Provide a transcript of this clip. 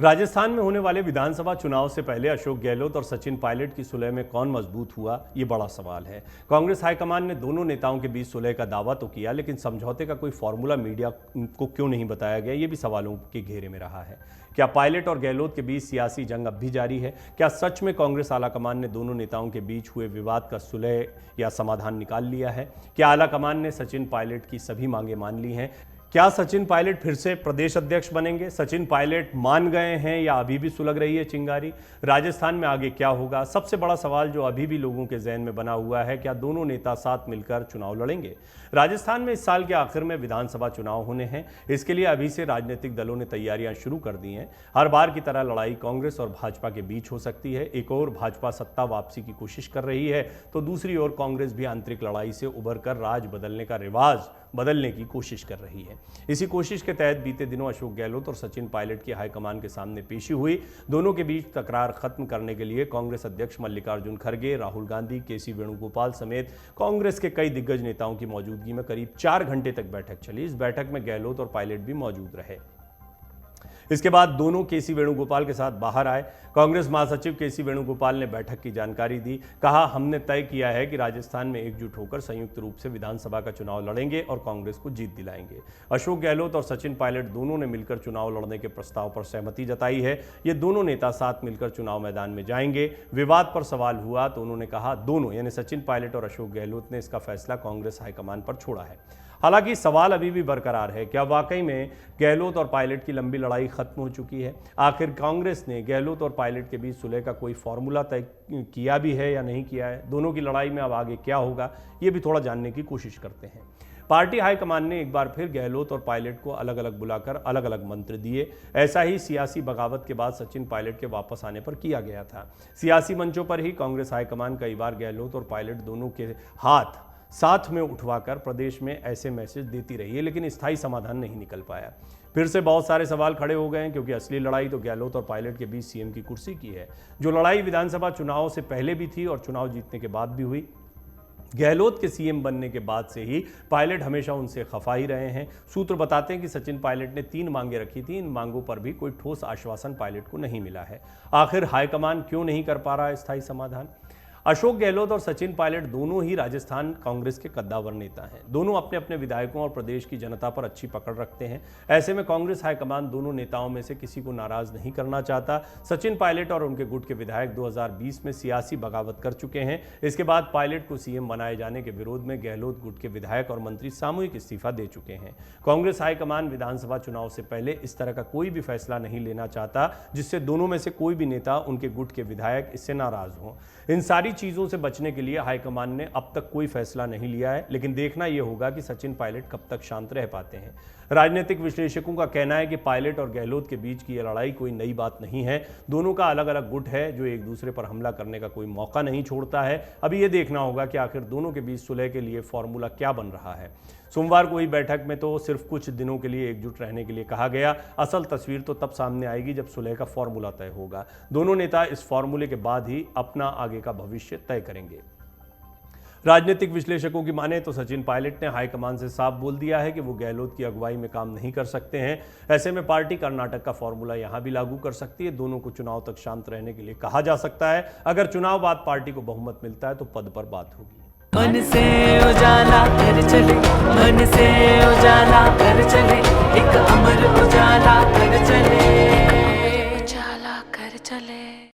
राजस्थान में होने वाले विधानसभा चुनाव से पहले अशोक गहलोत और सचिन पायलट की सुलह में कौन मजबूत हुआ, ये बड़ा सवाल है। कांग्रेस हाईकमान ने दोनों नेताओं के बीच सुलह का दावा तो किया, लेकिन समझौते का कोई फॉर्मूला मीडिया को क्यों नहीं बताया गया, ये भी सवालों के घेरे में रहा है। क्या पायलट और गहलोत के बीच सियासी जंग अब भी जारी है? क्या सच में कांग्रेस आलाकमान ने दोनों नेताओं के बीच हुए विवाद का सुलह या समाधान निकाल लिया है? क्या आलाकमान ने सचिन पायलट की सभी मांगें मान ली हैं? क्या सचिन पायलट फिर से प्रदेश अध्यक्ष बनेंगे? सचिन पायलट मान गए हैं या अभी भी सुलग रही है चिंगारी? राजस्थान में आगे क्या होगा? सबसे बड़ा सवाल जो अभी भी लोगों के जहन में बना हुआ है, क्या दोनों नेता साथ मिलकर चुनाव लड़ेंगे? राजस्थान में इस साल के आखिर में विधानसभा चुनाव होने हैं। इसके लिए अभी से राजनीतिक दलों ने तैयारियां शुरू कर दी हैं। हर बार की तरह लड़ाई कांग्रेस और भाजपा के बीच हो सकती है। एक और भाजपा सत्ता वापसी की कोशिश कर रही है, तो दूसरी ओर कांग्रेस भी आंतरिक लड़ाई से उभर कर राज बदलने का रिवाज बदलने की कोशिश कर रही है। इसी कोशिश के तहत बीते दिनों अशोक गहलोत और सचिन पायलट की हाईकमान के सामने पेशी हुई। दोनों के बीच तकरार खत्म करने के लिए कांग्रेस अध्यक्ष मल्लिकार्जुन खड़गे, राहुल गांधी, केसी वेणुगोपाल समेत कांग्रेस के कई दिग्गज नेताओं की मौजूदगी में करीब 4 घंटे तक बैठक चली। इस बैठक में गहलोत और पायलट भी मौजूद रहे। इसके बाद दोनों केसी वेणुगोपाल के साथ बाहर आए। कांग्रेस महासचिव केसी वेणुगोपाल ने बैठक की जानकारी दी। कहा, हमने तय किया है कि राजस्थान में एकजुट होकर संयुक्त रूप से विधानसभा का चुनाव लड़ेंगे और कांग्रेस को जीत दिलाएंगे। अशोक गहलोत और सचिन पायलट दोनों ने मिलकर चुनाव लड़ने के प्रस्ताव पर सहमति जताई है। ये दोनों नेता साथ मिलकर चुनाव मैदान में जाएंगे। विवाद पर सवाल हुआ तो उन्होंने कहा, दोनों यानी सचिन पायलट और अशोक गहलोत ने इसका फैसला कांग्रेस हाईकमान पर छोड़ा है। हालांकि सवाल अभी भी बरकरार है, क्या वाकई में गहलोत और पायलट की लंबी लड़ाई खत्म हो चुकी है? आखिर कांग्रेस ने गहलोत और पायलट के बीच सुलह का कोई फॉर्मूला तय किया भी है या नहीं किया है? दोनों की लड़ाई में अब आगे क्या होगा, ये भी थोड़ा जानने की कोशिश करते हैं। पार्टी हाईकमान ने एक बार फिर गहलोत और पायलट को अलग अलग बुलाकर अलग अलग मंत्र दिए। ऐसा ही सियासी बगावत के बाद सचिन पायलट के वापस आने पर किया गया था। सियासी मंचों पर ही कांग्रेस हाईकमान कई बार गहलोत और पायलट दोनों के हाथ साथ में उठवाकर प्रदेश में ऐसे मैसेज देती रही है, लेकिन स्थायी समाधान नहीं निकल पाया। फिर से बहुत सारे सवाल खड़े हो गए हैं, क्योंकि असली लड़ाई तो गहलोत और पायलट के बीच सीएम की कुर्सी की है। जो लड़ाई विधानसभा चुनाव से पहले भी थी और चुनाव जीतने के बाद भी हुई। गहलोत के सीएम बनने के बाद से ही पायलट हमेशा उनसे खफा ही रहे हैं। सूत्र बताते हैं कि सचिन पायलट ने 3 मांगे रखी थी। इन मांगों पर भी कोई ठोस आश्वासन पायलट को नहीं मिला है। आखिर हाईकमान क्यों नहीं कर पा रहा है स्थायी समाधान? अशोक गहलोत और सचिन पायलट दोनों ही राजस्थान कांग्रेस के कद्दावर नेता हैं। दोनों अपने अपने विधायकों और प्रदेश की जनता पर अच्छी पकड़ रखते हैं। ऐसे में कांग्रेस हाईकमान दोनों नेताओं में से किसी को नाराज नहीं करना चाहता। सचिन पायलट और उनके गुट के विधायक 2020 में सियासी बगावत कर चुके हैं। इसके बाद पायलट को सीएम बनाए जाने के विरोध में गहलोत गुट के विधायक और मंत्री सामूहिक इस्तीफा दे चुके हैं। कांग्रेस हाईकमान विधानसभा चुनाव से पहले इस तरह का कोई भी फैसला नहीं लेना चाहता जिससे दोनों में से कोई भी नेता, उनके गुट के विधायक इससे नाराज हों। इन सारी चीजों से बचने के लिए हाईकमान ने अब तक कोई फैसला नहीं लिया है, लेकिन देखना यह होगा कि सचिन पायलट कब तक शांत रह पाते हैं। राजनीतिक विश्लेषकों का कहना है कि पायलट और गहलोत के बीच की यह लड़ाई कोई नई बात नहीं है। दोनों का अलग अलग गुट है जो एक दूसरे पर हमला करने का कोई मौका नहीं छोड़ता है। अभी यह देखना होगा कि आखिर दोनों के बीच सुलह के लिए फॉर्मूला क्या बन रहा है। सोमवार को हुई बैठक में तो सिर्फ कुछ दिनों के लिए एकजुट रहने के लिए कहा गया। असल तस्वीर तो तब सामने आएगी जब सुलह का फॉर्मूला तय होगा। दोनों नेता इस फॉर्मूले के बाद ही अपना आगे का भविष्य तय करेंगे। राजनीतिक विश्लेषकों की माने तो सचिन पायलट ने हाईकमान से साफ बोल दिया है कि वो गहलोत की अगुवाई में काम नहीं कर सकते हैं। ऐसे में पार्टी कर्नाटक का फॉर्मूला यहां भी लागू कर सकती है। दोनों को चुनाव तक शांत रहने के लिए कहा जा सकता है। अगर चुनाव बाद पार्टी को बहुमत मिलता है तो पद पर बात होगी। मन से उजाला कर चले, मन से उजाला कर चले, एक अमर उजाला कर चले, उजाला कर चले।